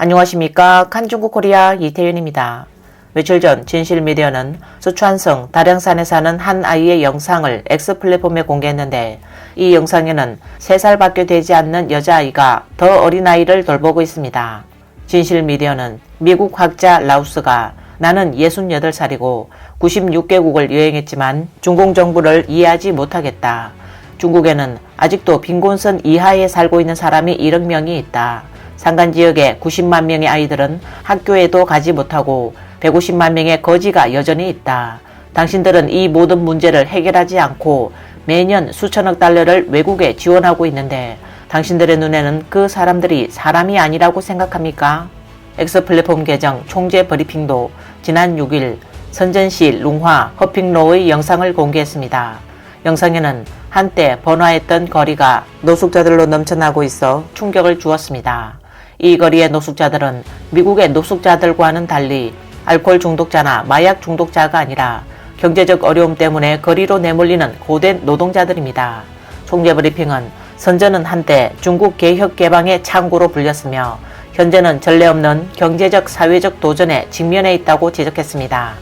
안녕하십니까. 칸중국 코리아 이태윤입니다. 며칠 전 진실미디어는 수촨성 다량산에 사는 한 아이의 영상을 X 플랫폼에 공개했는데 이 영상에는 3살밖에 되지 않는 여자아이가 더 어린 아이를 돌보고 있습니다. 진실미디어는 미국 학자 라우스가 나는 68살이고 96개국을 여행했지만 중국 정부를 이해하지 못하겠다. 중국에는 아직도 빈곤선 이하에 살고 있는 사람이 1억 명이 있다. 산간지역의 90만 명의 아이들은 학교에도 가지 못하고 150만 명의 거지가 여전히 있다. 당신들은 이 모든 문제를 해결하지 않고 매년 수천억 달러를 외국에 지원하고 있는데 당신들의 눈에는 그 사람들이 사람이 아니라고 생각합니까? X 플랫폼 계정 총재 브리핑도 지난 6일 선전시 룽화 허핑로의 영상을 공개했습니다. 영상에는 한때 번화했던 거리가 노숙자들로 넘쳐나고 있어 충격을 주었습니다. 이 거리의 노숙자들은 미국의 노숙자들과는 달리 알코올 중독자나 마약 중독자가 아니라 경제적 어려움 때문에 거리로 내몰리는 고된 노동자들입니다. 총재 브리핑은 선전은 한때 중국 개혁 개방의 창구로 불렸으며 현재는 전례 없는 경제적 사회적 도전에 직면해 있다고 지적했습니다.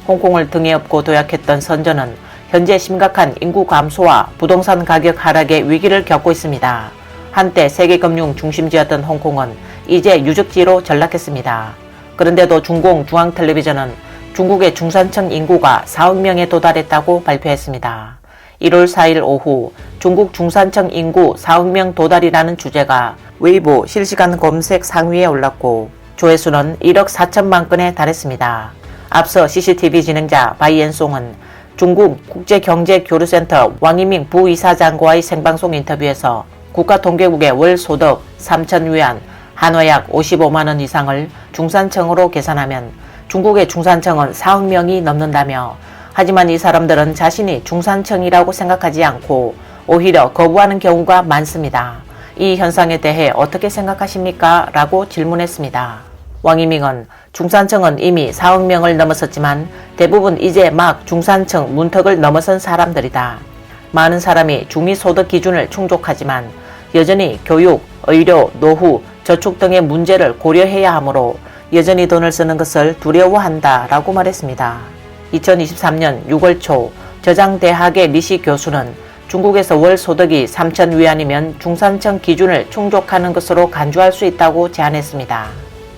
홍콩을 등에 업고 도약했던 선전은 현재 심각한 인구 감소와 부동산 가격 하락의 위기를 겪고 있습니다. 한때 세계금융 중심지였던 홍콩은 이제 유적지로 전락했습니다. 그런데도 중공 중앙텔레비전은 중국의 중산층 인구가 4억 명에 도달했다고 발표했습니다. 1월 4일 오후 중국 중산층 인구 4억 명 도달이라는 주제가 웨이보 실시간 검색 상위에 올랐고 조회수는 1억 4천만 건에 달했습니다. 앞서 CCTV 진행자 바이엔송은 중국 국제경제교류센터 왕이밍 부이사장과의 생방송 인터뷰에서 국가통계국의 월 소득 3,000위안, 한화약 55만원 이상을 중산층으로 계산하면 중국의 중산층은 4억 명이 넘는다며 하지만 이 사람들은 자신이 중산층이라고 생각하지 않고 오히려 거부하는 경우가 많습니다. 이 현상에 대해 어떻게 생각하십니까? 라고 질문했습니다. 왕이밍은 중산층은 이미 4억 명을 넘었었지만 대부분 이제 막 중산층 문턱을 넘어선 사람들이다. 많은 사람이 중위소득 기준을 충족하지만 여전히 교육, 의료, 노후, 저축 등의 문제를 고려해야 하므로 여전히 돈을 쓰는 것을 두려워한다 라고 말했습니다. 2023년 6월 초 저장대학의 리시 교수는 중국에서 월 소득이 3,000위안이면 중산층 기준을 충족하는 것으로 간주할 수 있다고 제안했습니다.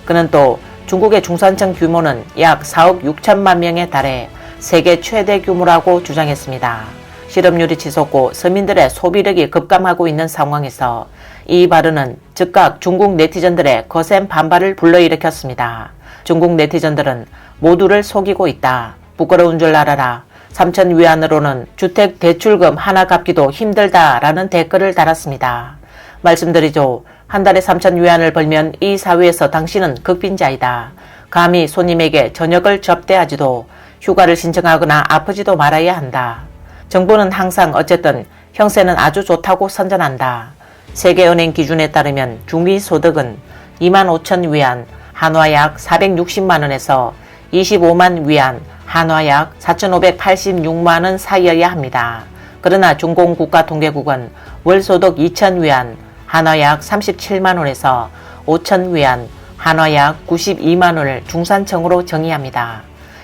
그는 또 중국의 중산층 규모는 약 4억 6천만 명에 달해 세계 최대 규모라고 주장했습니다. 실업률이 치솟고 서민들의 소비력이 급감하고 있는 상황에서 이 발언은 즉각 중국 네티즌들의 거센 반발을 불러일으켰습니다. 중국 네티즌들은 모두를 속이고 있다. 부끄러운 줄 알아라. 3,000위안으로는 주택 대출금 하나 갚기도 힘들다라는 댓글을 달았습니다. 말씀드리죠. 한 달에 3,000위안을 벌면 이 사회에서 당신은 극빈자이다. 감히 손님에게 저녁을 접대하지도 휴가를 신청하거나 아프지도 말아야 한다. 정부는 항상 어쨌든 형세는 아주 좋다고 선전한다. 세계은행 기준에 따르면 중위소득은 25,000위안, 한화약 460만원에서 25만 위안, 한화약 4,586만원 사이여야 합니다. 그러나 중공국가통계국은 월소득 2,000위안, 한화약 37만원에서 5,000위안, 한화약 92만원을 중산층으로 정의합니다.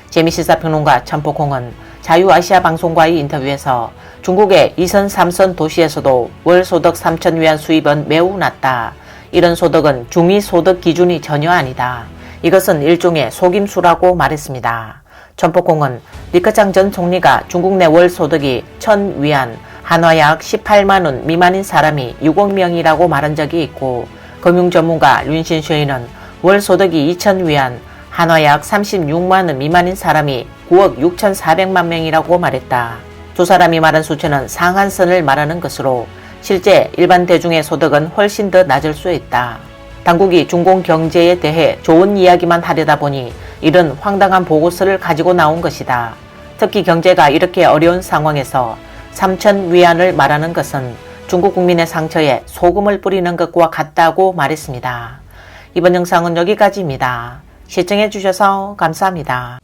재미시사평론가 천폭홍은 자유아시아방송과의 인터뷰에서 중국의 2선, 3선 도시에서도 월소득 3,000위안 수입은 매우 낮다. 이런 소득은 중위소득 기준이 전혀 아니다. 이것은 일종의 속임수라고 말했습니다. 천폭홍은 리커창 전 총리가 중국 내 월소득이 1,000위안, 한화약 18만원 미만인 사람이 6억 명이라고 말한 적이 있고 금융전문가 륜신쉐이는 월소득이 2,000위안, 한화약 36만원 미만인 사람이 9억 6,400만 명이라고 말했다. 두 사람이 말한 수치는 상한선을 말하는 것으로 실제 일반 대중의 소득은 훨씬 더 낮을 수 있다. 당국이 중공 경제에 대해 좋은 이야기만 하려다 보니 이런 황당한 보고서를 가지고 나온 것이다. 특히 경제가 이렇게 어려운 상황에서 3,000위안을 말하는 것은 중국 국민의 상처에 소금을 뿌리는 것과 같다고 말했습니다. 이번 영상은 여기까지입니다. 시청해주셔서 감사합니다.